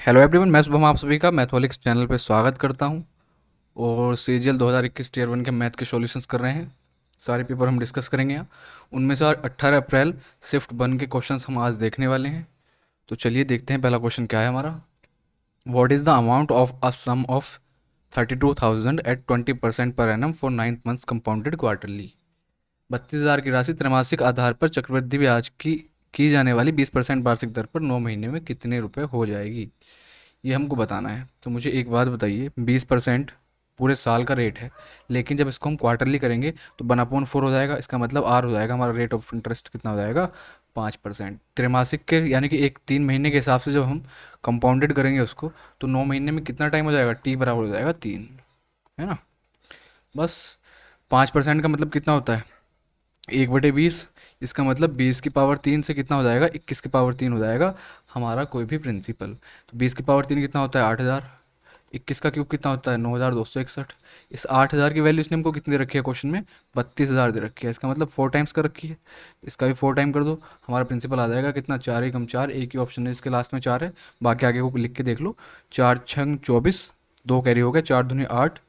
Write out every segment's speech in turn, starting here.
Hello everyone, मैं शुभम आप सभी का मैथोलिक्स चैनल पे स्वागत करता हूं। और सीजीएल 2021 टीयर 1 के मैथ के सॉल्यूशंस कर रहे हैं। सारे पेपर हम डिस्कस करेंगे यहाँ। उनमें से 18 अप्रैल शिफ्ट 1 के क्वेश्चंस हम आज देखने वाले हैं। तो चलिए देखते हैं पहला क्वेश्चन क्या है हमारा। What is the amount of a sum of 32,000 at 20% per annum for 9 months compounded quarterly. 32,000 की राशि त्रैमासिक आधार पर चक्रवृद्धि ब्याज की जाने वाली 20% वार्षिक दर पर 9 महीने में कितने रुपए हो जाएगी, ये हमको बताना है। तो मुझे एक बात बताइए, 20% पूरे साल का रेट है, लेकिन जब इसको हम क्वार्टरली करेंगे तो 1/4 हो जाएगा। इसका मतलब आर हो जाएगा हमारा रेट ऑफ इंटरेस्ट कितना हो जाएगा, 5%। त्रैमासिक के यानी कि एक 3 महीने के हिसाब से जब हम कंपाउंडेड करेंगे उसको, तो 9 महीने में कितना टाइम हो जाएगा, टी बराबर हो जाएगा 3, है ना। बस 5% का मतलब कितना होता है, 1/20। इसका मतलब 20 की पावर 3 से कितना हो जाएगा, 21 की पावर 3 हो जाएगा हमारा कोई भी प्रिंसिपल। तो 20 की पावर 3 कितना होता है, 8,000। 21 का क्यूब कितना होता है, 9,261। इस 8,000 की वैल्यू इसने हमको कितनी दे रखी है क्वेश्चन में, 32,000 दे रखी है। इसका मतलब 4 टाइम्स कर रखी है। इसका भी 4 टाइम कर दो, हमारा प्रिंसिपल आ जाएगा कितना, 4 × 4। एक ही ऑप्शन है इसके लास्ट में 4 है, बाकी आगे को लिख के देख लो। 4×6 = 24, 2 कैरी हो गए, 4×2 = 8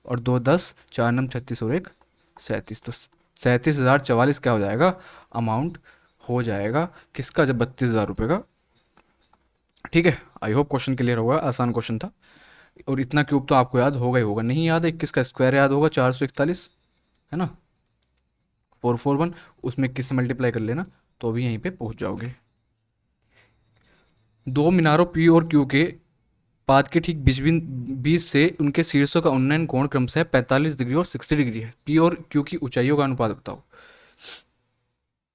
और 2 × 10, 4×9 = 36 और 1 37। तो 37,044 क्या हो जाएगा, अमाउंट हो जाएगा किसका, जब 32,000 रुपये का। ठीक है, आई होप क्वेश्चन क्लियर होगा, आसान क्वेश्चन था। और इतना क्यूब तो आपको याद होगा ही होगा, नहीं याद है 21 का स्क्वायर याद होगा 441, है ना, 441। उसमें 21 से मल्टीप्लाई कर लेना तो भी यहीं पे पहुंच जाओगे। दो मीनारों पी और क्यू के पाद के ठीक बीच से उनके शीर्षों का उन्नयन कोण क्रमशः 45 डिग्री और 60 डिग्री है। पी और क्यू की ऊंचाइयों का अनुपात बताओ।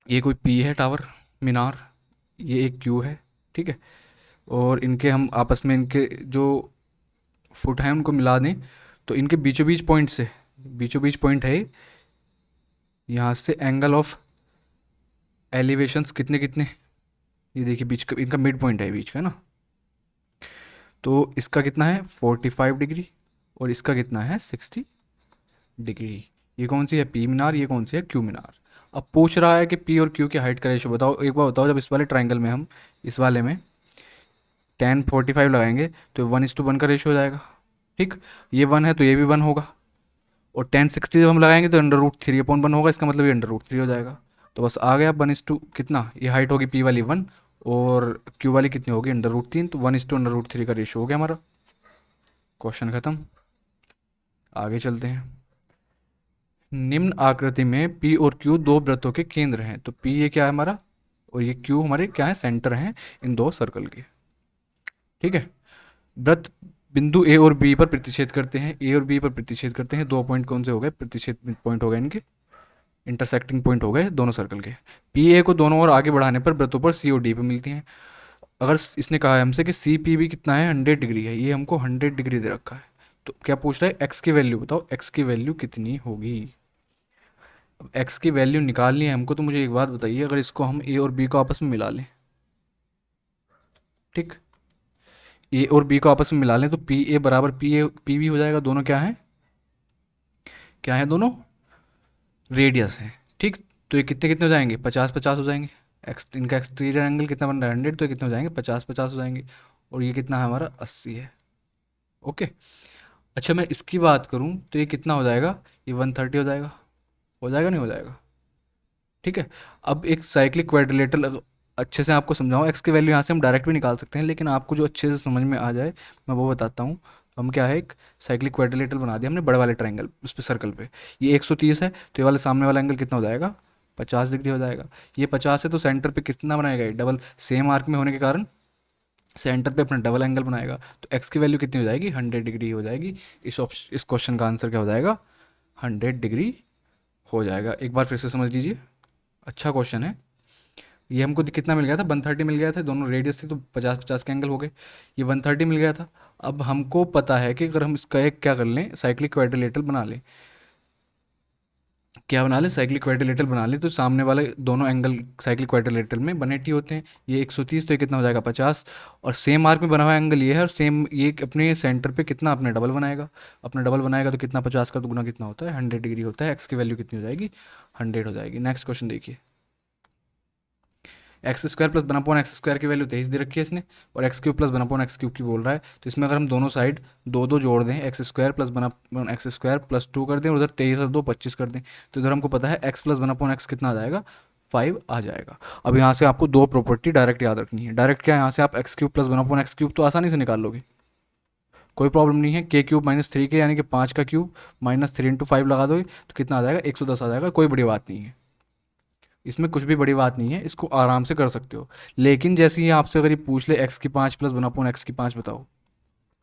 ये कोई पी है टावर, मीनार, ये एक क्यू है, ठीक है। और इनके हम आपस में इनके जो फुट हैं उनको मिला दें, तो इनके बीचों बीच पॉइंट से, बीचों बीच पॉइंट है यहाँ से एंगल ऑफ एलिवेशंस कितने कितने, ये देखिए बीच का इनका मिड पॉइंट है बीच का ना। तो इसका कितना है 45 डिग्री और इसका कितना है 60 डिग्री। ये कौन सी है, पी मीनार, ये कौन सी है, क्यू मीनार। अब पूछ रहा है कि पी और क्यू की हाइट का रेशो बताओ। एक बार बताओ, जब इस वाले ट्राइंगल में हम इस वाले में 10 45 लगाएंगे तो 1:1 का रेशो हो जाएगा, ठीक। ये 1 है तो ये भी 1 होगा। और 10 60 जब हम लगाएंगे तो √3/1 होगा, इसका मतलब ये √3 हो जाएगा। तो बस आ गया 1:, कितना, ये हाइट होगी पी वाली 1 और क्यू वाली कितनी होगी, √3। तो 1:√3 का रेशो हो गया हमारा। क्वेश्चन खत्म, आगे चलते हैं। निम्न आकृति में पी और क्यू दो वृत्तों के केंद्र हैं। तो पी ये क्या है हमारा, और ये क्यू हमारे क्या है, सेंटर हैं इन दो सर्कल के, ठीक है। वृत्त बिंदु ए और बी पर प्रतिच्छेद करते हैं, ए और बी पर प्रतिच्छेद करते हैं। 2 पॉइंट कौन से हो गए, प्रतिच्छेद पॉइंट हो गए इनके, इंटरसेक्टिंग पॉइंट हो गए दोनों सर्कल के। पी ए को दोनों ओर आगे बढ़ाने पर वृत्तों पर सी और डी पे मिलती हैं। अगर इसने कहा है हमसे कि सी पी भी कितना है, 100 डिग्री है, ये हमको 100 डिग्री दे रखा है। तो क्या पूछ रहा है, एक्स की वैल्यू बताओ, एक्स की वैल्यू कितनी होगी। अब एक्स की वैल्यू निकालनी है हमको, तो मुझे एक बात बताइए, अगर इसको हम ए और बी को आपस में मिला लें, ठीक, ए और बी को आपस में मिला लें तो पी ए बराबर पी बी हो जाएगा। दोनों क्या है, क्या है दोनों, रेडियस है, ठीक। तो ये कितने कितने हो जाएंगे, 50 50 हो जाएंगे। इनका एक्सटीरियर एंगल कितना बन रहा है, 100, तो ये कितने हो जाएंगे, 50 50 हो जाएंगे। और ये कितना है हमारा, 80 है, ओके। अच्छा मैं इसकी बात करूँ तो ये कितना हो जाएगा, ये 130 हो जाएगा नहीं हो जाएगा, ठीक है। अब एक साइक्लिक क्वाड्रिलेटरल अच्छे से आपको समझाऊँ, एक्स की वैल्यू यहाँ से हम डायरेक्ट भी निकाल सकते हैं, लेकिन आपको जो अच्छे से समझ में आ जाए मैं वो बताता हूँ। हम क्या है, एक साइक्लिक क्वाड्रिलेटरल बना दिया हमने बड़े वाले ट्राइंगल उस पर सर्कल पे। ये 130 है तो ये वाले सामने वाला एंगल कितना हो जाएगा, 50 डिग्री हो जाएगा। ये 50 है तो सेंटर पे कितना बनाएगा, ये डबल, सेम आर्क में होने के कारण सेंटर पे अपना डबल एंगल बनाएगा। तो एक्स की वैल्यू कितनी हो जाएगी, 100 डिग्री हो जाएगी। इस क्वेश्चन का आंसर क्या हो जाएगा, 100 डिग्री हो जाएगा। एक बार फिर से समझ लीजिए, अच्छा क्वेश्चन है। ये हमको कितना मिल गया था, 130 मिल गया था, दोनों रेडियस थे तो 50 50 के एंगल हो गए। ये 130 मिल गया था। अब हमको पता है कि अगर हम इसका एक क्या कर लें, साइक्लिक क्वाड्रिलेटरल बना लें, क्या बना लें, साइक्लिक क्वाड्रिलेटरल बना लें, तो सामने वाले दोनों एंगल साइक्लिक क्वाड्रिलेटरल में 180 होते हैं। ये 130 तो ये कितना हो जाएगा, 50। और सेम आर्क में बना हुआ एंगल ये है, और सेम ये अपने सेंटर पे कितना अपने डबल बनाएगा, अपना डबल बनाएगा तो कितना, 50 का दुगुना कितना होता है, 100 डिग्री होता है। एक्स की वैल्यू कितनी हो जाएगी, 100 हो जाएगी। नेक्स्ट क्वेश्चन देखिए। X square plus one upon x square की वैल्यू 23 दे रखी है इसने, और x cube plus one upon x cube की बोल रहा है। तो इसमें अगर हम दोनों साइड दो दो जोड़ दें, x square plus one upon x square plus 2 कर दें, और उधर 23 और 2 25 कर दें, तो इधर हमको पता है X plus one upon x कितना आ जाएगा, 5 आ जाएगा। अब यहाँ से आपको दो प्रॉपर्टी डायरेक्ट याद रखनी है। डायरेक्ट क्या, यहाँ से आप x cube plus one upon x cube तो आसानी से निकाल लोगे, कोई प्रॉब्लम नहीं है। के क्यूब माइनस 3 के यानी कि 5 का क्यूब माइनस 3 इंटू 5 लगा दोगे तो कितना आ जाएगा, 110 आ जाएगा। कोई बड़ी बात नहीं है, इसमें कुछ भी बड़ी बात नहीं है, इसको आराम से कर सकते हो। लेकिन जैसे ही आपसे अगर ये पूछ ले एक्स की 5 प्लस वन अपॉन एक्स की 5 बताओ,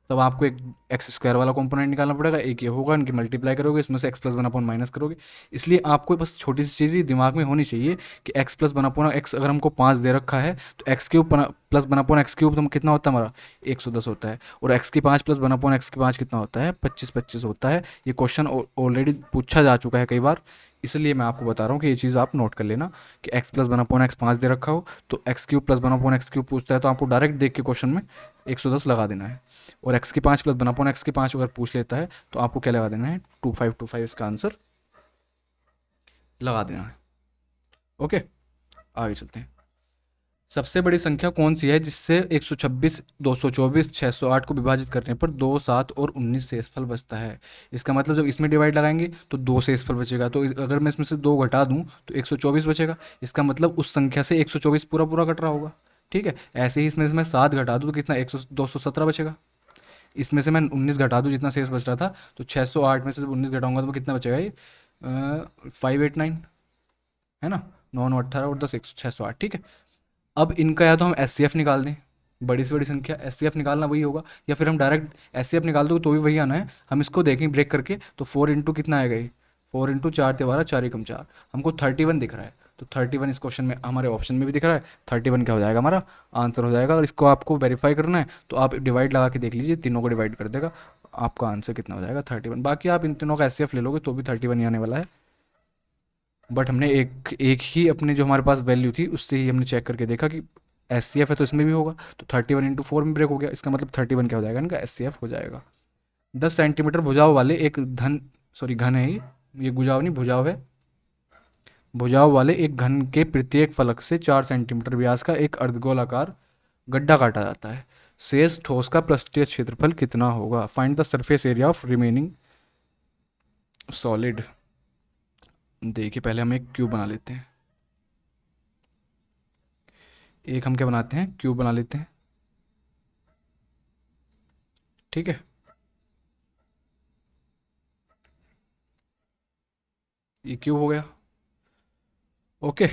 तब आपको एक एक्स स्क्वायर वाला कंपोनेंट निकालना पड़ेगा, एक ये होगा, इनकी मल्टीप्लाई करोगे, इसमें से x plus one upon minus करोगे। इसलिए आपको बस छोटी सी चीज़ ही दिमाग में होनी चाहिए कि x plus one upon x अगर हमको 5 दे रखा है, तो x cube plus one upon x cube तो कितना होता है हमारा, 110 होता है। और एक्स की 5 प्लस वन अपॉन एक्स की 5 कितना होता है, 25 होता है। ये क्वेश्चन ऑलरेडी पूछा जा चुका है कई बार, इसलिए मैं आपको बता रहा हूँ कि ये चीज़ आप नोट कर लेना कि x plus one upon x 5 दे रखा हो, तो x cube plus one upon x cube पूछता है तो आपको डायरेक्ट देख के क्वेश्चन में 110 लगा देना है। और एक्स की 5 प्लस वन अपॉन एक्स की 5 अगर पूछ लेता है तो आपको क्या लगा देना है, 2525 इसका आंसर लगा देना है। ओके, आगे चलते हैं। सबसे बड़ी संख्या कौन सी है जिससे 126, 224, 608 को विभाजित करने पर 2, 7 और 19 शेषफल बचता है। इसका मतलब जब इसमें डिवाइड लगाएंगे तो 2 शेषफल बचेगा, तो अगर मैं इसमें से 2 घटा दूं तो 124 बचेगा। इसका मतलब उस संख्या से 124 पूरा पूरा कट रहा होगा। ठीक है, ऐसे ही इसमें से मैं 7 घटा दूँ तो कितना 217 बचेगा। इसमें से मैं 19 घटा दूँ, जितना शेष बच रहा था, तो 608 में से जब 19 घटाऊंगा तो कितना बचेगा, ये 589 है ना, 9 9 18 और 10 608। ठीक है, अब इनका या तो हम एस सी एफ निकाल दें, बड़ी से बड़ी संख्या एस सी एफ निकालना वही होगा, या फिर हम डायरेक्ट एस सी एफ निकाल दो तो भी वही आना है। हम इसको देखें ब्रेक करके तो 4 इंटू कितना आएगा, ये 4 इंटू 4 × 12 4 एकम 4, हमको 31 दिख रहा है। तो 31 इस क्वेश्चन में हमारे ऑप्शन में भी दिख रहा है, 31 क्या हो जाएगा, हमारा आंसर हो जाएगा। और इसको आपको वेरीफाई करना है तो आप डिवाइड लगा के देख लीजिए, तीनों को डिवाइड कर देगा, आपका आंसर कितना हो जाएगा, 31। बाकी आप इन तीनों का एस सी एफ ले लोगे तो भी 31 ही आने वाला है। बट हमने एक एक ही अपने जो हमारे पास वैल्यू थी उससे ही हमने चेक करके देखा कि एस सी एफ है तो इसमें भी होगा, तो 31 इंटू 4 में ब्रेक हो गया। इसका मतलब 31 क्या हो जाएगा, इनका एस सी एफ हो जाएगा। 10 सेंटीमीटर भुजाव वाले एक घन है ये भुजाव नहीं, भुजाव है। भुजाव वाले एक घन के प्रत्येक फलक से 4 सेंटीमीटर व्यास का एक अर्धगोलाकार गड्ढा काटा जाता है। शेष ठोस का पृष्ठीय क्षेत्रफल कितना होगा, find the surface area of remaining solid. देखिए पहले हम एक क्यूब बना लेते हैं, एक हम क्या बनाते हैं, क्यूब बना लेते हैं। ठीक है, ये क्यूब हो गया। ओके,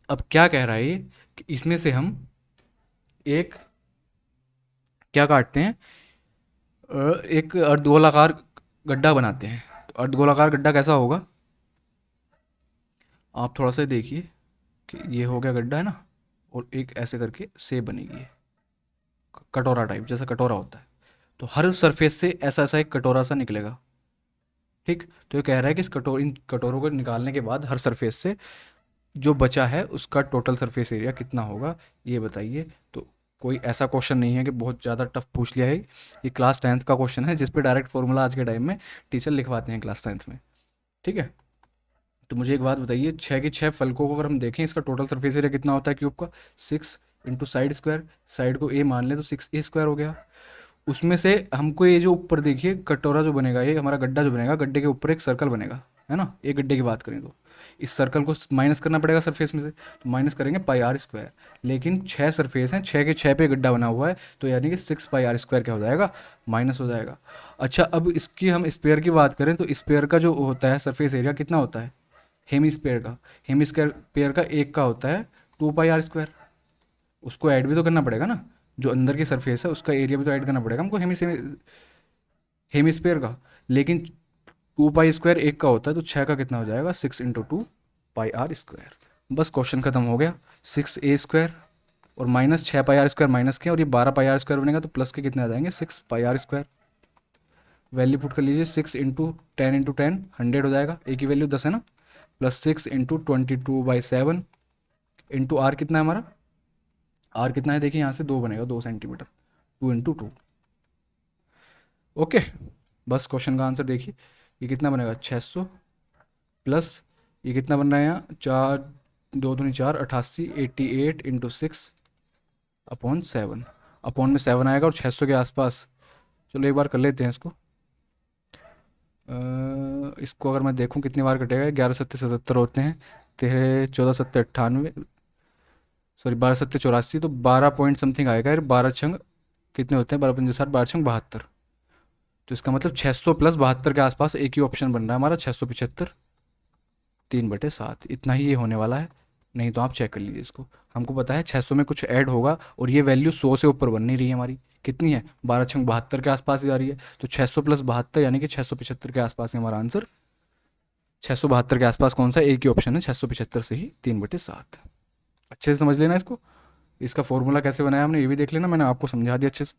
अब क्या कह रहा है ये कि इसमें से हम एक क्या काटते हैं, एक अर्धगोलाकार गड्ढा बनाते हैं। तो अर्धगोलाकार गड्ढा कैसा होगा, आप थोड़ा सा देखिए कि ये हो गया गड्ढा है ना, और एक ऐसे करके शेप बनेगी ये, कटोरा टाइप, जैसा कटोरा होता है। तो हर सरफेस से ऐसा ऐसा एक कटोरा सा निकलेगा। ठीक, तो ये कह रहा है कि इन कटोरों को निकालने के बाद हर सरफेस से जो बचा है उसका टोटल सरफेस एरिया कितना होगा, ये बताइए। तो कोई ऐसा क्वेश्चन नहीं है कि बहुत ज़्यादा टफ पूछ लिया है, ये क्लास 10th का क्वेश्चन है जिस पे डायरेक्ट फॉर्मूला आज के टाइम में टीचर लिखवाते हैं क्लास 10th में। ठीक है, तो मुझे एक बात बताइए, 6 के 6 फलकों को अगर हम देखें, इसका टोटल सरफेस एरिया कितना होता है क्यूब का, 6 इंटू साइड स्क्वायर, साइड को ए मान लें तो 6a² हो गया। उसमें से हमको ये जो ऊपर देखिए कटोरा जो बनेगा, ये हमारा गड्ढा जो बनेगा, गड्ढे के ऊपर एक सर्कल बनेगा, है ना। एक गड्ढे की बात करें तो इस सर्कल को माइनस करना पड़ेगा सरफेस में से, तो माइनस करेंगे πr²। लेकिन 6 सरफेस हैं, 6 के 6 पे गड्ढा बना हुआ है, तो यानी कि 6πr² क्या हो जाएगा, माइनस हो जाएगा। अच्छा, अब इसकी हम स्पेयर की बात करें तो स्पेयर का जो होता है सरफेस एरिया कितना होता है, हेमी स्पेयर का, हेमी स्पेयर का एक का होता है 2πr²। उसको ऐड भी तो करना पड़ेगा ना, जो अंदर की सरफेस है उसका एरिया भी तो ऐड करना पड़ेगा हमको हेमिस्फीयर का। लेकिन 2π² एक का होता है, तो 6 का कितना हो जाएगा, 6 इंटू 2πr²। बस क्वेश्चन खत्म हो गया। 6a² और माइनस 6πr² माइनस के, और ये 12πr² बनेगा तो प्लस के कितने आ जाएंगे, 6πr²। वैल्यू पुट कर लीजिए, 6 इंटू 10 इंटू 10 100 हो जाएगा, ए की वैल्यू 10 है ना, प्लस 6 इंटू 22/7 इंटू आर कितना है हमारा, आर कितना है देखिए, यहाँ से 2 बनेगा, 2 सेंटीमीटर, 2 इंटू 2। ओके, बस क्वेश्चन का आंसर देखिए, ये कितना बनेगा 600 प्लस ये कितना बन रहा है यहाँ 4 दो दूनी चार, 88, 88 इंटू 6 अपॉन 7, अपॉन में 7 आएगा और 600 के आसपास। चलो एक बार कर लेते हैं इसको। इसको अगर मैं देखूं कितनी बार कटेगा, 11 सत्ते 77 होते हैं, तेरह 14 सत्ते 98, सॉरी 12 सत्ते 84, तो 12 पॉइंट समथिंग आएगा यार। 12 छंग कितने होते हैं, 12 पंजे 60, 12 छंग 72। तो इसका मतलब 600 प्लस 72 के आसपास एक ही ऑप्शन बन रहा है हमारा, 675, 3/7 इतना ही ये होने वाला है। नहीं तो आप चेक कर लीजिए इसको। हमको पता है 600 में कुछ ऐड होगा और ये वैल्यू 100 से ऊपर बन नहीं रही है हमारी। कितनी है, 12 छंग 72 के आसपास ही आ रही है। तो 600 प्लस 72 यानी कि 675 के आसपास है हमारा आंसर। 672 के आसपास कौन सा, एक ही ऑप्शन है, 675 से ही 3/7। अच्छे से समझ लेना इसको। इसका फॉर्मूला कैसे बनाया हमने ये भी देख लेना, मैंने आपको समझा दिया अच्छे से।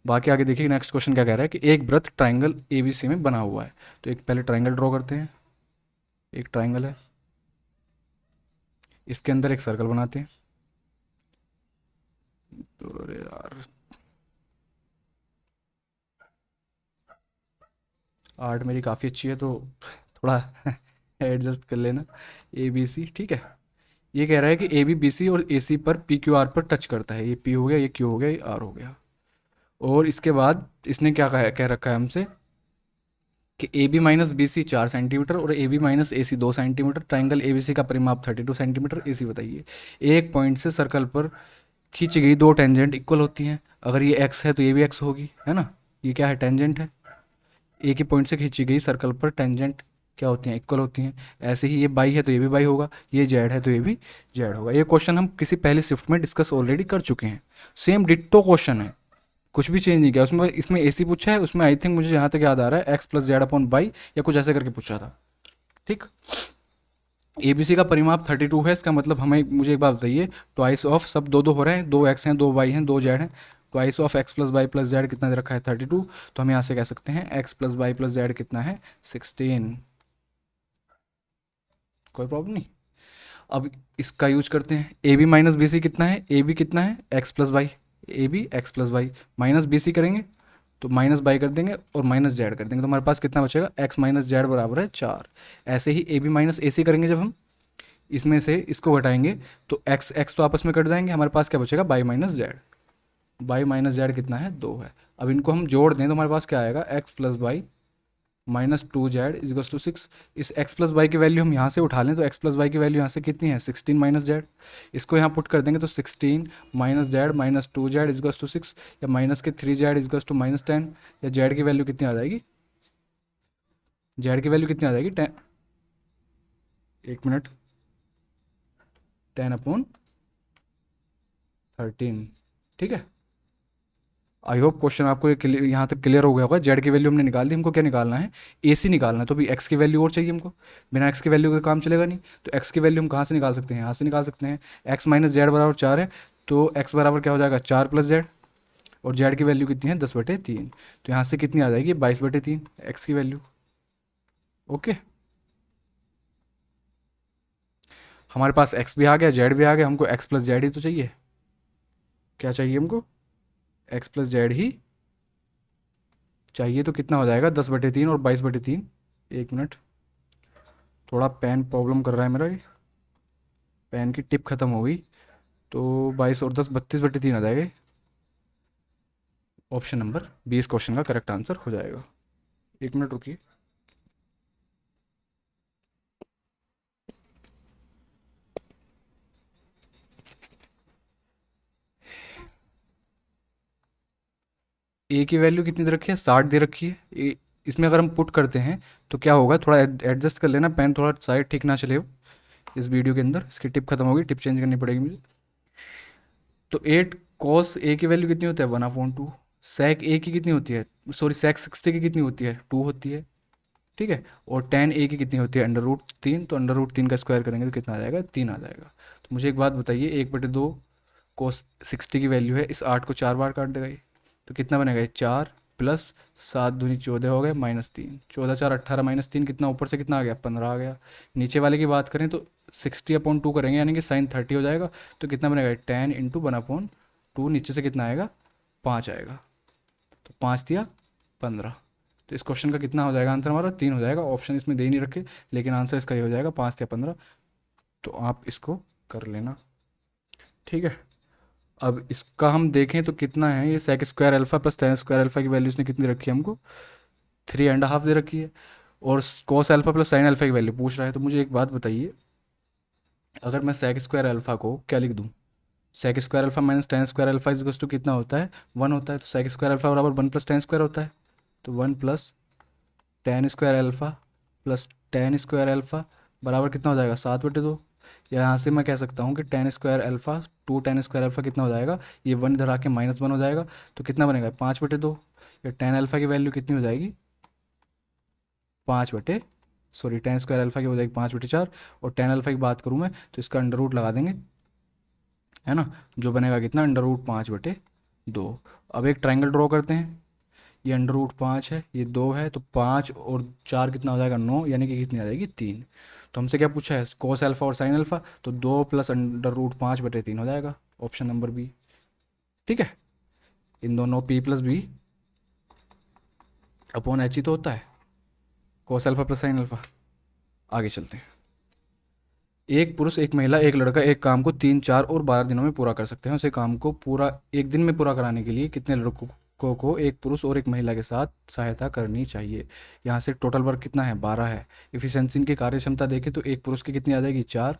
बाकी आगे देखिए नेक्स्ट क्वेश्चन क्या कह रहा है कि एक वृत्त ट्राइंगल एबीसी में बना हुआ है। तो एक पहले ट्राइंगल ड्रॉ करते हैं। एक ट्राइंगल है, इसके अंदर एक सर्कल बनाते हैं। तो अरे यार आर्ट मेरी काफ़ी अच्छी है तो थोड़ा एडजस्ट कर लेना। ए बी सी, ठीक है। ये कह रहा है कि ए बी बी सी और ए सी पर पी क्यू आर पर टच करता है। ये पी हो गया, ये क्यू हो गया, ये आर हो गया। और इसके बाद इसने क्या कह रखा है हमसे कि A B minus B C 4 centimetre और A B minus A C 2 centimetre, triangle A B C का परिमाप 32 सेंटीमीटर। ए सी बताइए। एक पॉइंट से सर्कल पर खींची गई दो टेंजेंट इक्वल होती हैं। अगर ये एक्स है तो ये भी एक्स होगी, है ना। ये क्या है, टेंजेंट है। एक ही पॉइंट से खींची गई सर्कल पर टेंजेंट क्या होती हैं, इक्वल होती हैं। ऐसे ही ये बाई है तो ये भी बाई होगा, ये जेड है तो ये भी जेड होगा। ये क्वेश्चन हम किसी पहली शिफ्ट में डिस्कस ऑलरेडी कर चुके हैं। सेम डिट्टो क्वेश्चन है, कुछ भी चेंज नहीं किया उसमें। इसमें ए सी पूछा है, उसमें आई थिंक मुझे जहाँ तक याद आ रहा है X plus Z upon by या कुछ ऐसे करके पूछा था। ठीक। ए बी सी का परिमाप 32 है। इसका मतलब हमें, मुझे एक बात बताइए, ट्वाइस ऑफ सब दो दो हो रहे हैं, दो एक्स हैं, दो वाई हैं, दो जेड हैं। Twice of X plus Y plus Z कितना दे रखा है, 32। तो हम यहाँ से कह सकते हैं X plus Y plus Z कितना है, 16। कोई प्रॉब्लम नहीं। अब इसका यूज करते हैं। A B minus B C कितना है, ए बी कितना है, X plus Y, A B X plus Y, minus B C करेंगे तो माइनस बाई कर देंगे और माइनस जेड कर देंगे, तो हमारे पास कितना बचेगा, एक्स माइनस जेड बराबर है 4। ऐसे ही ए बी माइनस ए सी करेंगे, जब हम इसमें से इसको घटाएंगे तो एक्स एक्स तो आपस में कट जाएंगे, हमारे पास क्या बचेगा, by minus Z. By minus Z कितना है, 2 है। अब इनको हम जोड़ दें तो हमारे पास क्या आएगा, X plus Y minus 2 Z equals to 6। इस एक्स प्लस वाई की वैल्यू हम यहाँ से उठा लें तो एक्स प्लस वाई की वैल्यू यहाँ से कितनी है, 16 माइनस जेड। इसको यहाँ पुट कर देंगे तो 16 minus Z minus 2 Z equals to 6, या माइनस के 3 जेड इजगल्स टू -10। या जेड की वैल्यू कितनी आ जाएगी, जेड की वैल्यू कितनी आ जाएगी, 10, एक मिनट, 10/13। ठीक है। आई होप क्वेश्चन आपको ये यहाँ तक क्लियर हो गया होगा। जेड की वैल्यू हमने निकाल दी, हमको क्या निकालना है, ए सी निकालना है। तो अभी एक्स की वैल्यू और चाहिए हमको, बिना एक्स की वैल्यू का काम चलेगा नहीं। तो एक्स की वैल्यू हम कहाँ से निकाल सकते हैं, यहाँ से निकाल सकते हैं। एक्स माइनस जेड बराबर 4 है, तो एक्स बराबर क्या हो जाएगा, 4 प्लस जेड। और जेड की वैल्यू कितनी है, 10/3। तो यहाँ से कितनी आ जाएगी, 22/3 एक्स की वैल्यू। ओके, हमारे पास एक्स भी आ गया, जेड भी आ गया, हमको एक्स प्लस जेड ही तो चाहिए। क्या चाहिए हमको, एक्स प्लस जेड ही चाहिए। तो कितना हो जाएगा, 10/3 और 22/3। एक मिनट, थोड़ा पेन प्रॉब्लम कर रहा है मेरा, ये पेन की टिप ख़त्म हो गई। तो 22 और 10 32/3 आ जाएगा। ऑप्शन नंबर 20 क्वेश्चन का करेक्ट आंसर हो जाएगा। एक मिनट रुकिए। ए की वैल्यू कितनी दे रखी है, 60 दे रखी है। इसमें अगर हम पुट करते हैं तो क्या होगा, थोड़ा एडजस्ट कर लेना, पेन थोड़ा साइड ठीक ना चले हो इस वीडियो के अंदर। इसकी टिप खत्म होगी, टिप चेंज करनी पड़ेगी मुझे। तो 8 कॉस ए की वैल्यू कितनी होती है, 1/2। सेक ए की कितनी होती है, सॉरी सेक 60 की कितनी होती है, 2 होती है। ठीक है। और tan ए की कितनी होती है, √3। तो √3 का स्क्वायर करेंगे तो कितना आ जाएगा, 3 आ जाएगा। तो मुझे एक बात बताइए, 1/2 cos 60 की वैल्यू है, इस 8 को 4 बार काट देगा ये, तो कितना बनेगा, ये 4 प्लस 7 दूनी 14 हो गए, -3। 14 4 18 -3 कितना, ऊपर से कितना आ गया, 15 आ गया। नीचे वाले की बात करें तो 60/2 करेंगे, यानी कि साइन 30 हो जाएगा। तो कितना बनेगा, 10 इंटू 1/2, नीचे से कितना आएगा, 5 आएगा। तो 5 दिया 15। तो इस क्वेश्चन का कितना हो जाएगा आंसर हमारा, 3 हो जाएगा। ऑप्शन इसमें दे ही नहीं रखे, लेकिन आंसर इसका ये हो जाएगा, 5 या 15। तो आप इसको कर लेना, ठीक है। अब इसका हम देखें तो कितना है, ये sec square alpha plus tan square alpha की वैल्यू इसने कितनी रखी है हमको, 3.5 दे रखी है। और कोस अल्फा प्लस साइन अल्फा की वैल्यू पूछ रहा है। तो मुझे एक बात बताइए, अगर मैं सेक स्क्वायर अल्फा को क्या लिख दूँ, sec square alpha minus tan square alpha is to कितना होता है, 1 होता है। तो सेक स्क्वायर अल्फा बराबर 1 प्लस टेन स्क्वायर होता है। तो 1 plus tan square alpha plus tan square alpha बराबर कितना हो जाएगा, 7/2। यहाँ से मैं कह सकता हूँ कि ten square alpha two ten square alpha कितना हो जाएगा, ये 1 इधर आके -1 हो जाएगा। तो कितना बनेगा, 5/2। या टेन अल्फा की वैल्यू कितनी हो जाएगी, 5 बटे सॉरी टेन स्क्वायर अल्फा की हो जाएगी 5/4। और टेन अल्फा की बात करूँ मैं तो इसका अंडर रूट लगा देंगे, है ना, जो बनेगा कितना, अंडर रूट 5/2। अब एक ट्राइंगल ड्रॉ करते हैं, ये अंडर रूट 5 है, ये 2 है, तो 5 और 4 कितना हो जाएगा, 9, यानी कि कितनी आ जाएगी, 3। तो हमसे क्या पूछा है, कोस अल्फा और साइन अल्फा, तो 2 प्लस अंडर रूट 5/3 हो जाएगा, ऑप्शन नंबर बी, ठीक है। इन दोनों P plus B upon H ही तो होता है, cos alpha plus sine alpha. आगे चलते हैं। एक पुरुष एक महिला एक लड़का एक काम को 3, 4 और 12 दिनों में पूरा कर सकते हैं। उसे काम को पूरा एक दिन में पूरा कराने के लिए कितने लड़कों को एक पुरुष और एक महिला के साथ सहायता करनी चाहिए। यहाँ से टोटल वर्क कितना है, 12 है। इफिशिएंसी इनकी कार्यक्षमता देखें तो एक पुरुष की कितनी आ जाएगी, 4,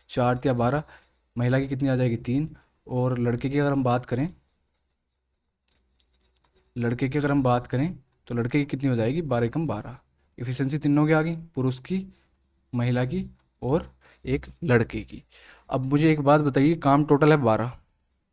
4 या 12, महिला की कितनी आ जाएगी, 3। और लड़के की अगर हम बात करें, तो लड़के की कितनी हो जाएगी, 12 कम 12। इफिशिएंसी तीनों की आ गई, पुरुष की, महिला की और एक लड़के की। अब मुझे एक बात बताइए, काम टोटल है 12,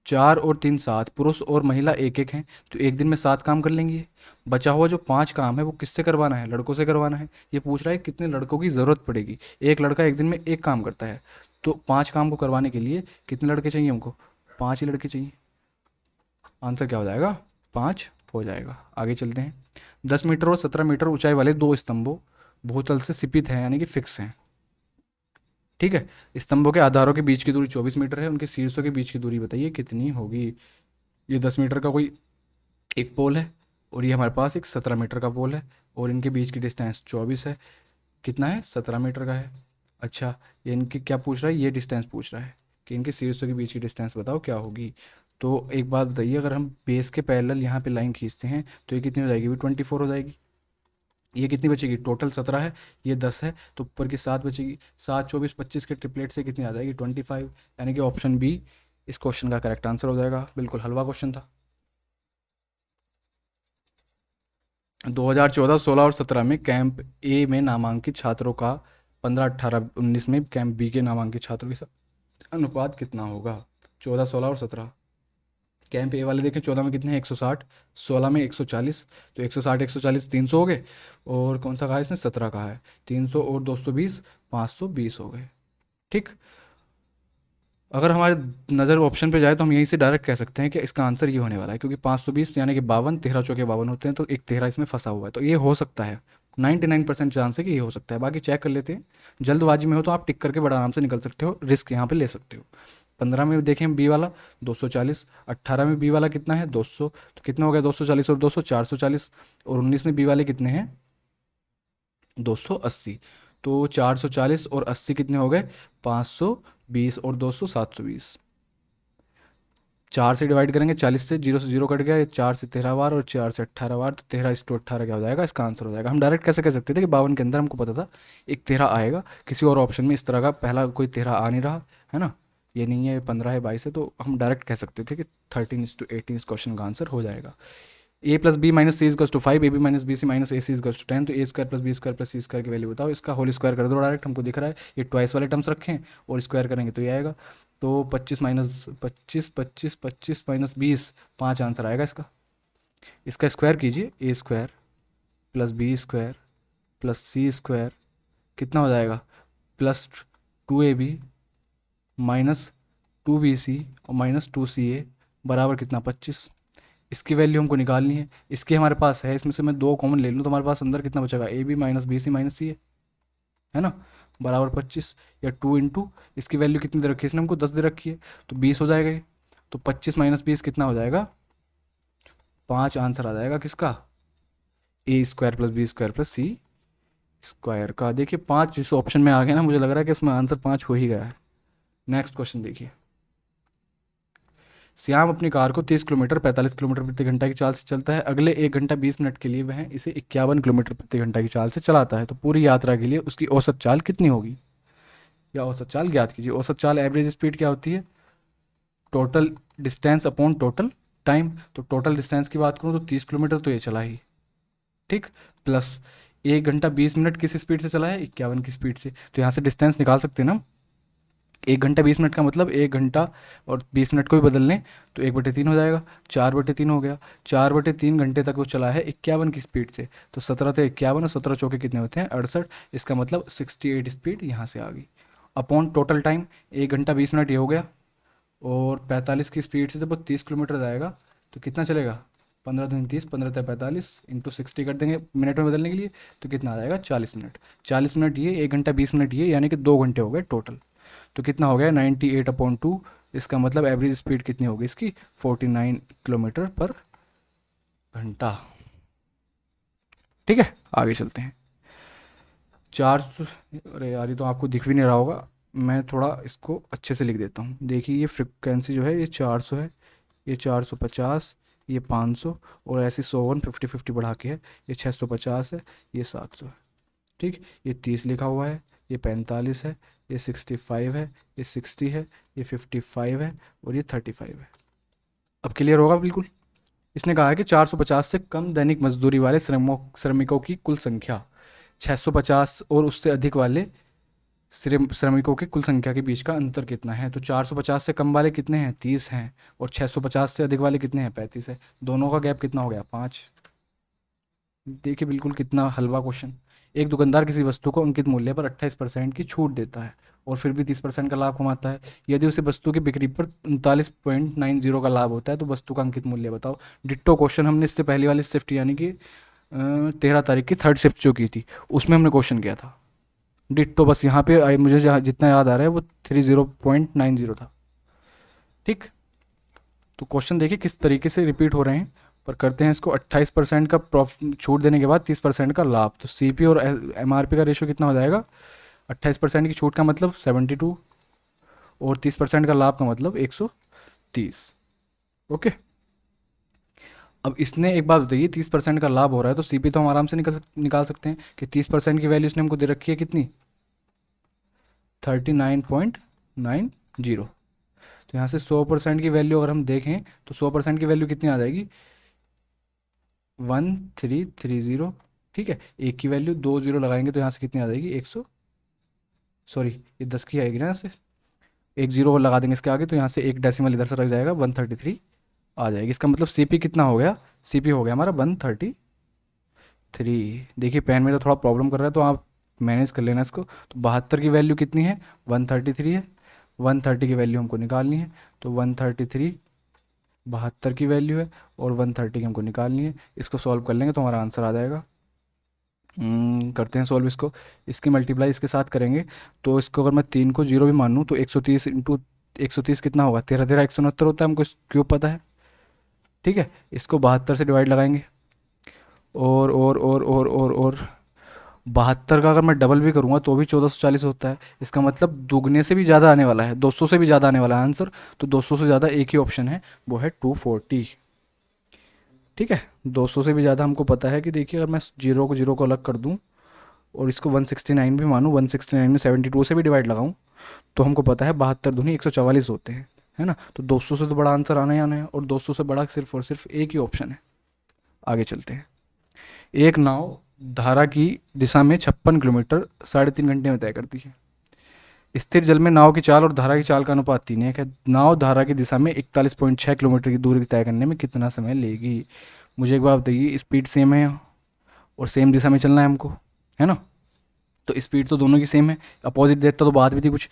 4 और 3 7, पुरुष और महिला एक एक हैं, तो एक दिन में 7 काम कर लेंगे। बचा हुआ जो 5 काम है वो किससे करवाना है, लड़कों से करवाना है। ये पूछ रहा है कितने लड़कों की ज़रूरत पड़ेगी, एक लड़का एक दिन में एक काम करता है, तो 5 काम को करवाने के लिए कितने लड़के चाहिए हमको, 5 ही लड़के चाहिए। आंसर क्या हो जाएगा, 5 हो जाएगा। आगे चलते हैं। 10 मीटर और 17 मीटर ऊंचाई वाले दो स्तंभों भूतल से सिपित हैं, यानी कि फिक्स हैं, ठीक है। स्तंभों के आधारों के बीच की दूरी 24 मीटर है, उनके शीर्षों के बीच की दूरी बताइए कितनी होगी। ये 10 मीटर का कोई एक पोल है, और ये हमारे पास एक 17 मीटर का पोल है, और इनके बीच की डिस्टेंस 24 है, कितना है, 17 मीटर का है। अच्छा, ये इनकी क्या पूछ रहा है, ये डिस्टेंस पूछ रहा है कि इनके शीर्षों के बीच की डिस्टेंस बताओ क्या होगी। तो एक बात बताइए, अगर हम बेस के पैरेलल यहाँ पे लाइन खींचते हैं तो ये कितनी हो जाएगी, भी 24 हो जाएगी। ये कितनी बचेगी, टोटल 17 है, ये 10 है, तो ऊपर की 7 बचेगी। 7, 24, 25 के ट्रिपलेट से कितनी आ जाएगी, 25, यानी कि ऑप्शन बी इस क्वेश्चन का करेक्ट आंसर हो जाएगा। बिल्कुल हलवा क्वेश्चन था। 2014, 16 और 17 में कैंप ए में नामांकित छात्रों का 15, 18, 19 में कैंप बी के नामांकित छात्रों के साथ अनुपात कितना होगा। 14, 16 और 17, कैंप ए वाले देखें 14 में कितने हैं, 160, 16 में 140, तो 160, 140, 300 हो गए। और कौन सा कहा है इसने, 17 कहा है, 300 और 220, 520 हो गए, ठीक। अगर हमारे नज़र ऑप्शन पे जाए तो हम यहीं से डायरेक्ट कह सकते हैं कि इसका आंसर ये होने वाला है, क्योंकि 520 यानी कि 52, 13 चौके 52 होते हैं, तो एक 13 इसमें फंसा हुआ है, तो ये हो सकता है। 99% चांस है कि ये हो सकता है। बाकी चेक कर लेते हैं। जल्दबाजी में हो तो आप टिक करके बड़ा आराम से निकल सकते हो, रिस्क यहाँ पे ले सकते हो। 15 में देखें बी वाला 240, 18 में बी वाला कितना है 200, तो कितना हो गया 240 और 200, 440। और 19 में बी वाले कितने हैं 280, तो 440 और 80 कितने हो गए 520, और 200 720। 4 से डिवाइड करेंगे 40 से, 0 से 0 कट गया, ये 4 से 13 बार और 4 से 18 बार, तो 13:18 क्या हो जाएगा, इसका आंसर हो जाएगा। हम डायरेक्ट कैसे कह सकते थे कि 52 के अंदर हमको पता था एक 13 आएगा, किसी और ऑप्शन में इस तरह का पहला कोई 13 आ नहीं रहा है ना, ये नहीं है, 15 है, 22 है, तो हम डायरेक्ट कह सकते थे कि 13:18 इस क्वेश्चन का आंसर हो जाएगा। A plus B minus C is to 5, A B minus B C minus A C is to 10, तो A square plus B square plus C square की वैल्यू बताओ। इसका होल स्क्वायर कर दो डायरेक्ट, हमको दिख रहा है ये ट्वाइस वाले टर्म्स रखें और स्क्वायर करेंगे तो ये आएगा। तो 25 माइनस 25, 25, 25 माइनस 20, 5 आंसर आएगा इसका। इसका स्क्वायर कीजिए, A square plus B square plus C square कितना हो जाएगा, प्लस 2ab माइनस 2bc और माइनस 2ca बराबर कितना 25। इसकी वैल्यू हमको निकालनी है, इसकी हमारे पास है, इसमें से मैं 2 कॉमन ले लूँ तो हमारे पास अंदर कितना बचेगा, A B minus B C minus C है ना, बराबर 25। या 2 इंटू इसकी वैल्यू कितनी दे रखी है इसने हमको, 10 दे रखी है, तो 20 हो जाएगा ये। तो 25 माइनस 20 कितना हो जाएगा, 5 आंसर आ जाएगा किसका, A square plus B square plus C square का। देखिए 5 जिस ऑप्शन में आ गया ना, मुझे लग रहा है कि इसमें आंसर 5 हो ही गया है। नेक्स्ट क्वेश्चन देखिए। श्याम अपनी कार को 30 किलोमीटर 45 किलोमीटर प्रति घंटा की चाल से चलता है। अगले 1 घंटा 20 मिनट के लिए वह इसे 51 किलोमीटर प्रति घंटा की चाल से चलाता है। तो पूरी यात्रा के लिए उसकी औसत चाल कितनी होगी, या औसत चाल ज्ञात कीजिए। औसत चाल एवरेज स्पीड क्या होती है, total distance upon total time. तो टोटल डिस्टेंस की बात करूँ तो 30 किलोमीटर तो ये चला ही, ठीक, प्लस 1 घंटा 20 मिनट किस स्पीड से चला है, 51 की स्पीड से। तो यहाँ से डिस्टेंस निकाल सकते हैं ना। 1 घंटा 20 मिनट का मतलब 1 घंटा और 20 मिनट को भी बदल लें तो 1/3 हो जाएगा, 4/3 हो गया। 4/3 घंटे तक वो चला है 51 की स्पीड से। तो 17 से 51 और 17 चौके कितने होते हैं, 68। इसका मतलब 68 स्पीड यहाँ से आ गई। अपॉन टोटल टाइम 1 घंटा 20 मिनट ये हो गया, और 45 की स्पीड से जब वो 30 किलोमीटर जाएगा तो कितना चलेगा, 15×3 = 30, 15×45 इंटू 60 कर देंगे मिनट में बदलने के लिए, तो कितना आ जाएगा 40 मिनट। 40 मिनट ये, 1 घंटा 20 मिनट ये, यानी कि 2 घंटे हो गए टोटल। तो कितना हो गया 98/2। इसका मतलब एवरेज स्पीड कितनी होगी इसकी, 49 किलोमीटर पर घंटा। ठीक है, आगे चलते हैं। 400, अरे यार ये तो आपको दिख भी नहीं रहा होगा, मैं थोड़ा इसको अच्छे से लिख देता हूँ। देखिए ये फ्रिक्वेंसी जो है ये 400 है, ये 450, ये 500, और ऐसे 100 50 बढ़ा के है, ये 650 है, ये 700 है। ठीक, ये 30 लिखा हुआ है, ये 45 है, ये 65 है, ये 60 है, ये 55 है, और ये 35 है। अब क्लियर होगा बिल्कुल। इसने कहा है कि 450 से कम दैनिक मजदूरी वाले श्रमिकों की कुल संख्या 650 और उससे अधिक वाले श्रमिकों की कुल संख्या के बीच का अंतर कितना है। तो 450 से कम वाले कितने हैं, 30 हैं, और 650 से अधिक वाले कितने हैं, 35 है। दोनों का गैप कितना हो गया, 5। देखिए बिल्कुल कितना हलवा क्वेश्चन। एक दुकानदार किसी वस्तु को अंकित मूल्य पर 28% की छूट देता है और फिर भी 30% का लाभ कमाता है। यदि उसे वस्तु की बिक्री पर 39.90 का लाभ होता है तो वस्तु का अंकित मूल्य बताओ। डिट्टो क्वेश्चन हमने इससे पहली वाली शिफ्ट यानी कि 13 तारीख की थर्ड शिफ्ट जो की थी उसमें हमने क्वेश्चन किया था डिट्टो। बस यहाँ पे मुझे जितना याद आ रहा है वो 30.90 था। ठीक, तो क्वेश्चन देखिए किस तरीके से रिपीट हो रहे हैं, पर करते हैं इसको। 28% का प्रॉफिट छूट देने के बाद 30% का लाभ, तो सीपी और एमआरपी का रेशियो कितना हो जाएगा, 28% की छूट का मतलब 72, और 30% का लाभ का मतलब 130। ओके, अब इसने एक बात बताइए, 30% का लाभ हो रहा है तो सीपी तो हम आराम से निकाल सकते हैं कि 30% की वैल्यू इसने हमको दे रखी है कितनी, 39.90। तो यहाँ से 100% की वैल्यू अगर हम देखें तो 100% की वैल्यू कितनी आ जाएगी, 1330। ठीक है, एक की वैल्यू 2 जीरो लगाएंगे तो यहाँ से कितनी आ जाएगी, 100, सॉरी ये 10 की आएगी ना, यहाँ से एक जीरो और लगा देंगे इसके आगे तो यहाँ से एक डेसिमल इधर से रख जाएगा, 133 आ जाएगी। इसका मतलब सीपी कितना हो गया, सीपी हो गया हमारा 133। देखिए पेन मेरा थोड़ा प्रॉब्लम कर रहा है तो आप मैनेज कर लेना इसको। तो 72 की वैल्यू कितनी है, 133 है, 130 की वैल्यू हमको निकालनी है। तो 133 72 की वैल्यू है और 130 की हमको निकालनी है। इसको सॉल्व कर लेंगे तो हमारा आंसर आ जाएगा। करते हैं सॉल्व इसको। इसकी मल्टीप्लाई इसके साथ करेंगे तो इसको अगर मैं 3 को 0 भी मानूँ तो 130 इंटू 130 कितना होगा, 13 13 169 होता है, हमको क्यों पता है। ठीक है, इसको 72 से डिवाइड लगाएंगे, और 72 का अगर मैं डबल भी करूँगा तो भी 1440 होता है। इसका मतलब दुगने से भी ज़्यादा आने वाला है, 200 से भी ज़्यादा आने वाला है आंसर। तो 200 से ज़्यादा एक ही ऑप्शन है, वो है 240। ठीक है, 200 से भी ज़्यादा हमको पता है कि देखिए अगर मैं 0 को अलग कर दूँ और इसको 169 भी मानूँ, 169 में 72 से भी डिवाइड लगाऊँ तो हमको पता है 72 दूनी 144 होते हैं, है ना। तो 200 से तो बड़ा आंसर आना ही आना है, और 200 से बड़ा सिर्फ और सिर्फ एक ही ऑप्शन है। आगे चलते हैं। एक नाव धारा की दिशा में 56 किलोमीटर 3.5 घंटे में तय करती है। स्थिर जल में नाव की चाल और धारा की चाल का अनुपात 3:1 है। नाव धारा की दिशा में 41.6 किलोमीटर की दूरी तय करने में कितना समय लेगी। मुझे एक बात बताइए, स्पीड सेम है और सेम दिशा में चलना है हमको, है ना। तो स्पीड तो दोनों की सेम है, अपोजिट देता तो बात भी थी कुछ।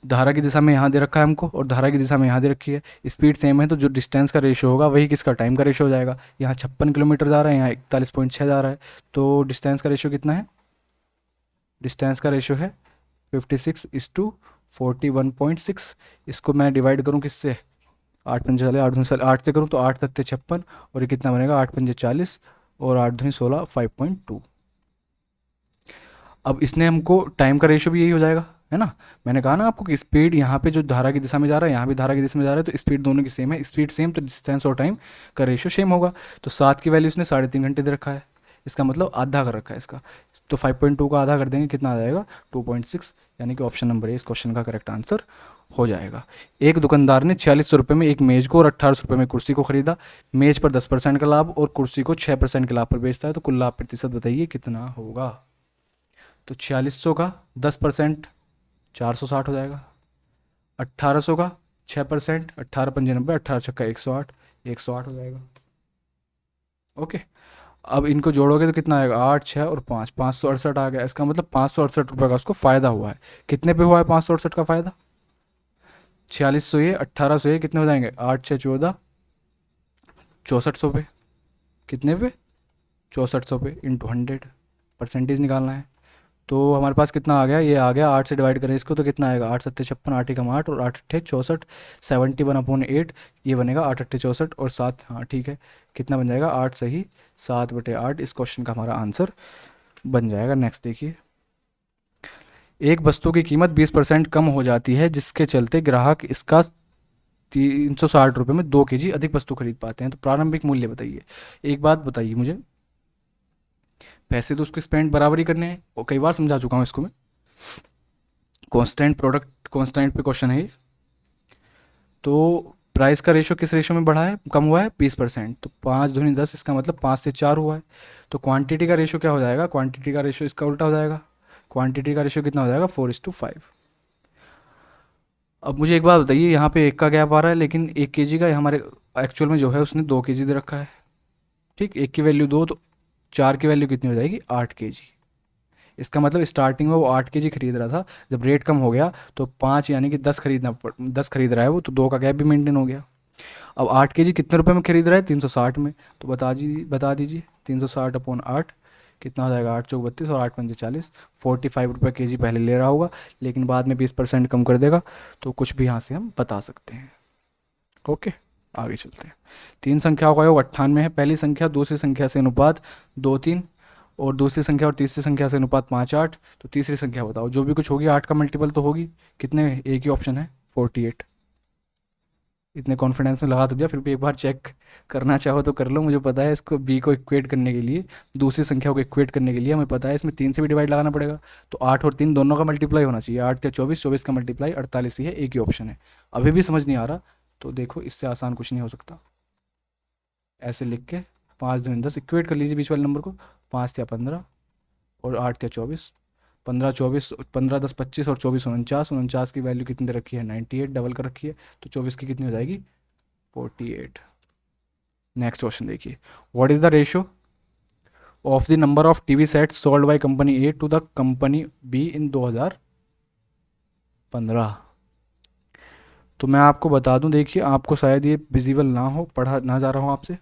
धारा की दिशा में यहाँ दे रखा है हमको और धारा की दिशा में यहाँ दे रखी है। स्पीड सेम है तो जो डिस्टेंस का रेशियो होगा वही किसका, टाइम का रेशियो हो जाएगा। यहाँ 56 किलोमीटर जा रहा है, यहाँ 41.6 जा रहा है, तो डिस्टेंस का रेशियो कितना है, डिस्टेंस का रेशियो है 56:41.6। इसको मैं डिवाइड करूँ किससे, 8 पंजे चले 8 दूनी 8 से करूँ तो 8 तत्ते 56, और ये कितना बनेगा, 8 पंजे 40 और 8 दूनी 16, 5.2। अब इसने हमको टाइम का रेशियो भी यही हो जाएगा, है ना। मैंने कहा ना आपको कि स्पीड यहाँ पे जो धारा की दिशा में जा रहा है, यहाँ भी धारा की दिशा में जा रहा है, तो स्पीड दोनों की सेम है, स्पीड सेम तो डिस्टेंस और टाइम का रेशियो सेम होगा। तो 7 की वैल्यू इसने 3.5 घंटे दे रखा है, इसका मतलब आधा कर रखा है इसका। तो 5.2 का आधा कर देंगे, कितना आ जाएगा 2.6, यानी कि ऑप्शन नंबर ए इस क्वेश्चन का करेक्ट आंसर हो जाएगा। एक दुकानदार ने 4600 रुपये में एक मेज को और 1800 रुपये में कुर्सी को खरीदा। मेज पर 10% का लाभ और कुर्सी को 6% के लाभ पर बेचता है, तो कुल लाभ प्रतिशत बताइए कितना होगा। तो 4600 का 10% 460 हो जाएगा। 1800 का 6%, 18×5 90, 18×6 108, 108 हो जाएगा। ओके, अब इनको जोड़ोगे तो कितना आएगा, 8 6 और 5, 568 आ गया। इसका मतलब 568 रुपये का उसको फ़ायदा हुआ है। कितने पे हुआ है 568 का फ़ायदा, 4600 ये 1800 ये कितने हो जाएंगे, 8 6 14, 6400 पे। कितने पे, 6400 पे इंटू 100, परसेंटेज निकालना है। तो हमारे पास कितना आ गया, ये आ गया 8 से डिवाइड करें इसको तो कितना आएगा, 8 7 56, 8 एकम 8 और 8 अट्ठे 64, 71/8, ये बनेगा 8 अट्ठे 64 और 7, हाँ ठीक है, कितना बन जाएगा 8 सही 7/8, इस क्वेश्चन का हमारा आंसर बन जाएगा। नेक्स्ट देखिए, एक वस्तु की कीमत 20% कम हो जाती है जिसके चलते ग्राहक इसका 360 रुपये में 2 kg अधिक वस्तु खरीद पाते हैं, तो प्रारंभिक मूल्य बताइए। एक बात बताइए मुझे, पैसे तो उसको स्पेंड बराबर ही करने हैं, और कई बार समझा चुका हूँ इसको मैं, कांस्टेंट प्रोडक्ट कांस्टेंट पे क्वेश्चन है ये। तो प्राइस का रेशो किस रेशो में बढ़ा है, कम हुआ है 20%, तो 5 दूनी 10, इसका मतलब 5 से 4 हुआ है। तो क्वांटिटी का रेशो क्या हो जाएगा, क्वांटिटी का रेशो इसका उल्टा हो जाएगा, क्वांटिटी का रेशो कितना हो जाएगा 4:5। अब मुझे एक बात बताइए, यहाँ पे 1 का गैप आ रहा है, लेकिन 1 kg का हमारे एक्चुअल में जो है उसने 2 kg दे रखा है। ठीक, 1 की वैल्यू 2, तो 4 की वैल्यू कितनी हो जाएगी 8 kg। इसका मतलब स्टार्टिंग में वो 8 kg खरीद रहा था, जब रेट कम हो गया तो 5 यानी कि 10 खरीद रहा है वो, तो 2 का गैप भी मेंटेन हो गया। अब 8 kg कितने रुपए में खरीद रहा है, 360 में, तो बता दीजिए 360/8 कितना हो जाएगा, 8 चौक 32 और 8 पंजे 40, 45 रुपये kg पहले ले रहा होगा, लेकिन बाद में 20% कम कर देगा, तो कुछ भी यहाँ से हम बता सकते हैं। ओके, आगे चलते हैं। 3 संख्याओं का योग 98 है। पहली संख्या दूसरी संख्या से अनुपात 2 3, और दूसरी संख्या और तीसरी संख्या से अनुपात 5 8, तो तीसरी संख्या बताओ। जो भी कुछ होगी 8 का मल्टीपल तो होगी, कितने, एक ही ऑप्शन है 48। इतने कॉन्फिडेंस में लगा तो दिया, फिर भी एक बार चेक करना चाहो तो कर लो। मुझे पता है इसको बी को इक्वेट करने के लिए, दूसरी संख्या को इक्वेट करने के लिए हमें पता है इसमें 3 से भी डिवाइड लगाना पड़ेगा, तो 8 और 3 दोनों का मल्टीप्लाई होना चाहिए। 8 या 24, 24 का मल्टीप्लाई 48 ही है, एक ही ऑप्शन है। अभी भी समझ नहीं आ रहा तो देखो, इससे आसान कुछ नहीं हो सकता। ऐसे लिख के 5 दूनी 10 इक्वेट कर लीजिए बीच वाले नंबर को, 5 या 15 और 8 या 24, 15 24, 15 10 25 और 24 49, 49 की वैल्यू कितनी दे रखी है 98, डबल कर रखी है, तो 24 की कितनी हो जाएगी 48। नेक्स्ट क्वेश्चन देखिए, what is the ratio of the number of TV sets sold by company A to the company B in 2015। तो मैं आपको बता दूं, देखिए आपको शायद ये विजिबल ना हो, पढ़ा ना जा रहा हूँ आपसे।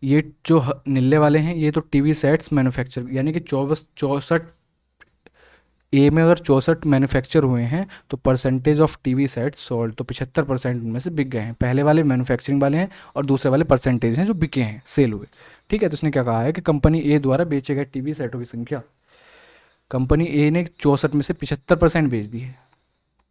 ये जो नीले वाले हैं ये तो टीवी सेट्स मैन्युफैक्चर, यानी कि 64 ए में अगर 64 मैन्युफैक्चर हुए हैं तो percentage of TV sets sold, तो 75% उनमें से बिक गए हैं। पहले वाले मैन्युफैक्चरिंग वाले हैं और दूसरे वाले परसेंटेज हैं जो बिके हैं, सेल हुए। ठीक है, तो इसने क्या कहा है कि कंपनी ए द्वारा बेचे गए टीवी सेटों की संख्या, कंपनी ए ने 64 में से 75% बेच दी है,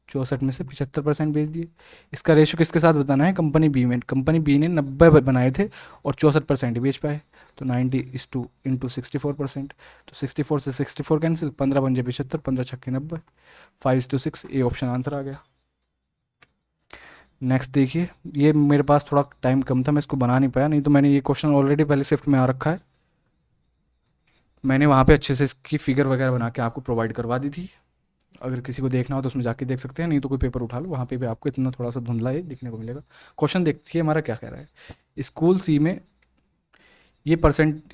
64 में से 75% बेच दिए। इसका रेशो किसके साथ बताना है, कंपनी बी में। कंपनी बी ने 90 बनाए थे और 64% ही बेच पाए, तो 90 इस टू इंटू 64%, तो 64 से 64 कैंसिल, 15 पंजे 75, 15 छक्के 90, 5:6, ए ऑप्शन आंसर आ गया। नेक्स्ट देखिए, ये मेरे पास थोड़ा टाइम कम था, मैं इसको बना नहीं पाया, नहीं तो मैंने ये क्वेश्चन ऑलरेडी पहले शिफ्ट में आ रखा है, मैंने वहाँ पे अच्छे से इसकी फिगर वगैरह बना के आपको प्रोवाइड करवा दी थी। अगर किसी को देखना हो तो उसमें जाके देख सकते हैं, नहीं तो कोई पेपर उठा लो, वहाँ पे भी आपको इतना थोड़ा सा धुंधला ही दिखने को मिलेगा। क्वेश्चन देखिए हमारा क्या कह रहा है, स्कूल सी में ये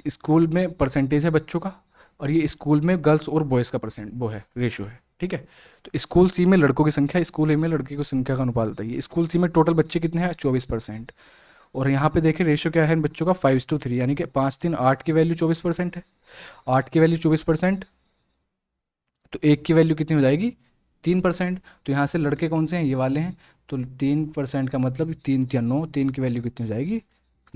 स्कूल में परसेंटेज है बच्चों का, और ये स्कूल में गर्ल्स और बॉयज़ का परसेंट वो है, रेशियो है। ठीक है, तो स्कूल सी में लड़कों की संख्या, स्कूल ए में लड़की की संख्या का अनुपात बताइए। स्कूल सी में टोटल बच्चे कितने हैं 24%, और यहाँ पे देखिए रेशियो क्या है इन बच्चों का 5:3, यानी कि 5 3 8 की वैल्यू 24% है, 8 की वैल्यू 24%, तो 1 की वैल्यू कितनी हो जाएगी 3%। तो यहाँ से लड़के कौन से हैं, ये वाले हैं, तो 3% का मतलब 3 या 9, 3 की वैल्यू कितनी हो जाएगी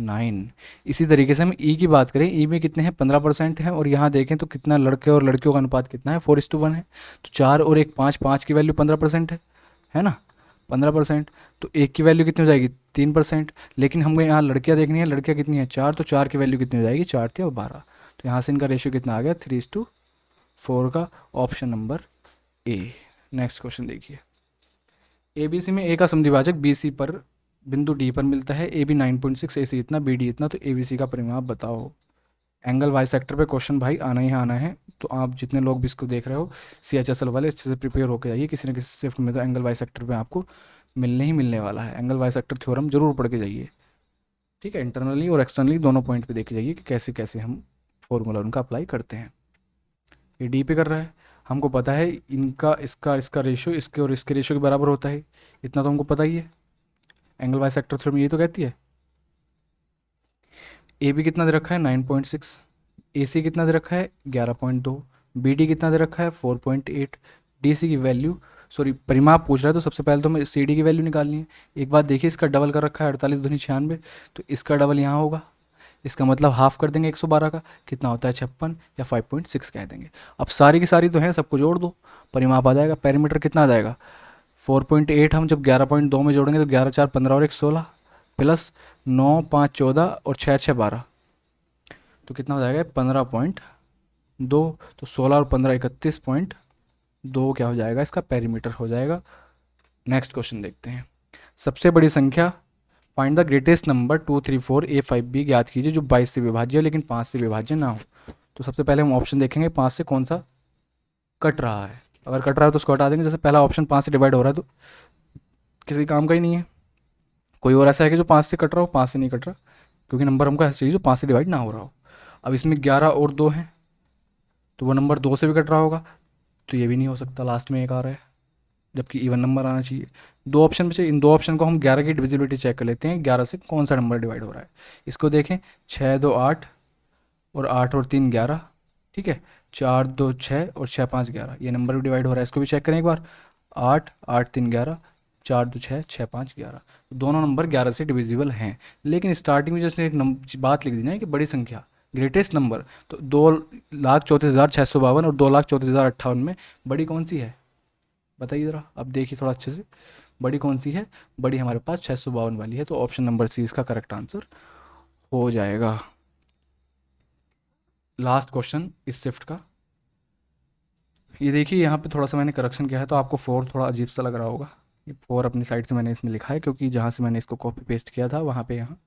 9। इसी तरीके से हम ई की बात करें, ई में कितने हैं, 15% है, और यहाँ देखें तो कितना लड़के और लड़कियों का अनुपात कितना है, 4:1 है। तो 4 और 1 5, 5 की वैल्यू 15% है ना, 15%। तो एक की वैल्यू कितनी हो जाएगी, 3%। लेकिन हमको यहाँ लड़कियाँ देखनी है, लड़कियाँ कितनी है, 4, तो 4 की वैल्यू कितनी हो जाएगी, 4 थी और 12। तो यहाँ से इनका रेशियो कितना आ गया, 3:4 का option number A. Next question देखिए, ए बी सी में ए का समद्विभाजक बी सी पर बिंदु डी पर मिलता है, ए बी 9.6, ए सी इतना, बी डी इतना, तो ए बी सी का परिमाप बताओ। एंगल वाई सेक्टर पे क्वेश्चन भाई आना ही आना है, तो आप जितने लोग भी इसको देख रहे हो सी एच एस एल वाले अच्छे से प्रिपेयर होकर जाइए, किसी न किसी शिफ्ट में तो एंगल वाई सेक्टर पे आपको मिलने ही मिलने वाला है। एंगल वाई सेक्टर थ्योरम जरूर पढ़ के जाइए, ठीक है, इंटरनली और एक्सटर्नली दोनों पॉइंट पे देखे जाइए कि कैसे कैसे हम फॉर्मूला उनका अप्लाई करते हैं। ये डी पे कर रहा है, हमको पता है इनका इसका इसका रेशियो इसके और इसके रेशियो के बराबर होता है, इतना तो हमको पता ही है, एंगल वाई सेक्टर थ्योरम यही तो कहती है। ए बी कितना दे रखा है, 9.6, ए सी कितना दे रखा है, 11.2, बी डी कितना दे रखा है, 4.8, डी सी की वैल्यू, सॉरी परिमाप पूछ रहा है, तो सबसे पहले तो हमें सी डी की वैल्यू निकालनी है। एक बात देखिए, इसका डबल कर रखा है 48 दूनी 96, तो इसका डबल यहाँ होगा, इसका मतलब हाफ कर देंगे 112 का, कितना होता है 56 या 5.6 कह देंगे। अब सारी की सारी तो हैं, सबको जोड़ दो, परिमाप आ जाएगा। पेरीमीटर कितना आ जाएगा, 4.8 हम जब 11.2 में जोड़ेंगे तो 11 4 15 और 1 16, प्लस 9 5 14 और 6 6 12, तो कितना हो जाएगा 15.2, तो 16 और 15 31.2 क्या हो जाएगा, इसका पेरीमीटर हो जाएगा। नेक्स्ट क्वेश्चन देखते हैं, सबसे बड़ी संख्या, find the greatest number 2 3 4 A 5 B ज्ञात कीजिए जो 22 से विभाज्य है लेकिन 5 से विभाज्य ना हो। तो सबसे पहले हम ऑप्शन देखेंगे 5 से कौन सा कट रहा है, अगर कट रहा है तो उसको हटा देंगे। जैसे पहला ऑप्शन 5 से डिवाइड हो रहा है तो किसी काम का ही नहीं है। कोई और ऐसा है कि जो 5 से कट रहा हो, 5 से नहीं कट रहा, क्योंकि नंबर हमको ऐसा चाहिए जो 5 से डिवाइड ना हो रहा हो। अब इसमें 11 और 2 हैं, तो वो नंबर 2 से भी कट रहा होगा, तो ये भी नहीं हो सकता, लास्ट में एक आ रहा है, जबकि इवन नंबर आना चाहिए। दो ऑप्शन बचे, इन दो ऑप्शन को हम 11 की डिविजिबिलिटी चेक कर लेते हैं, 11 से कौन सा नंबर डिवाइड हो रहा है। इसको देखें, 6 2 8 और 8 और 3 11, ठीक है, 4 2 6 और 6 5 11, ये नंबर भी डिवाइड हो रहा है। इसको भी चेक करें एक बार, 8 8 3 11, 4 2 6 6 5 11, दोनों नंबर 11 से डिविजिबल हैं। लेकिन स्टार्टिंग में जैसे एक बात लिख दी ना कि बड़ी संख्या ग्रेटेस्ट नंबर, तो 2,34,652 और 2,34,058 में बड़ी कौन सी है, बताइए ज़रा। अब देखिए थोड़ा अच्छे से, बड़ी कौन सी है, बड़ी हमारे पास 652 वाली है, तो ऑप्शन नंबर सी इसका करेक्ट आंसर हो जाएगा। लास्ट क्वेश्चन इस शिफ्ट का, ये देखिए यहाँ पे थोड़ा सा मैंने करेक्शन किया है, तो आपको 4 थोड़ा अजीब सा लग रहा होगा। ये 4 अपनी साइड से मैंने इसमें लिखा है, क्योंकि जहाँ से मैंने इसको कॉपी पेस्ट किया था वहाँ पे यहाँ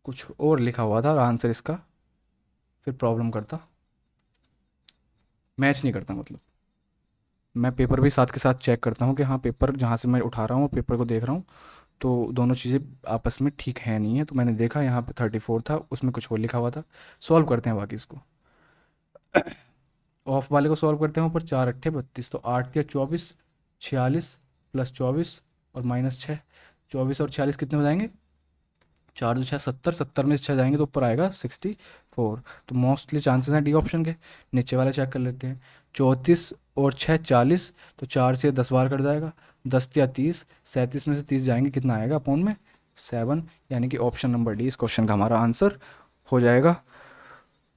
कुछ और लिखा हुआ था और आंसर इसका फिर प्रॉब्लम करता, मैच नहीं करता। मतलब मैं पेपर भी साथ के साथ चेक करता हूँ कि हाँ पेपर जहाँ से मैं उठा रहा हूँ और पेपर को देख रहा हूँ तो दोनों चीज़ें आपस में ठीक है नहीं है। तो मैंने देखा यहाँ पे 34 था, उसमें कुछ और लिखा हुआ था। सॉल्व करते हैं बाकी इसको, ऑफ वाले को सॉल्व करते हैं। ऊपर 4 8 32, तो 8 या 24 46 प्लस 24 और माइनस 6, 24 और 46 कितने हो जाएंगे, 4 2 6 70, 70 में से 6 जाएंगे तो ऊपर आएगा 64। तो मोस्टली चांसेस हैं डी ऑप्शन के। नीचे वाले चेक कर लेते हैं, 34 और 6 40, तो 4 से 10 बार कट जाएगा, 10 या 30, 37 में से 30 जाएंगे, कितना आएगा अपॉन में 7, यानी कि ऑप्शन नंबर डी इस क्वेश्चन का हमारा आंसर हो जाएगा।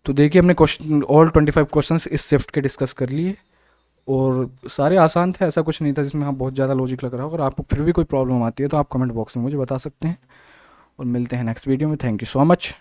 तो देखिए हमने क्वेश्चन ऑल 25 क्वेश्चंस इस शिफ्ट के डिस्कस कर लिए और सारे आसान थे, ऐसा कुछ नहीं था जिसमें हाँ बहुत ज़्यादा लॉजिक लग रहा हो। अगर आपको फिर भी कोई प्रॉब्लम आती है तो आप कमेंट बॉक्स में मुझे बता सकते हैं और मिलते हैं नेक्स्ट वीडियो में। Thank you so much.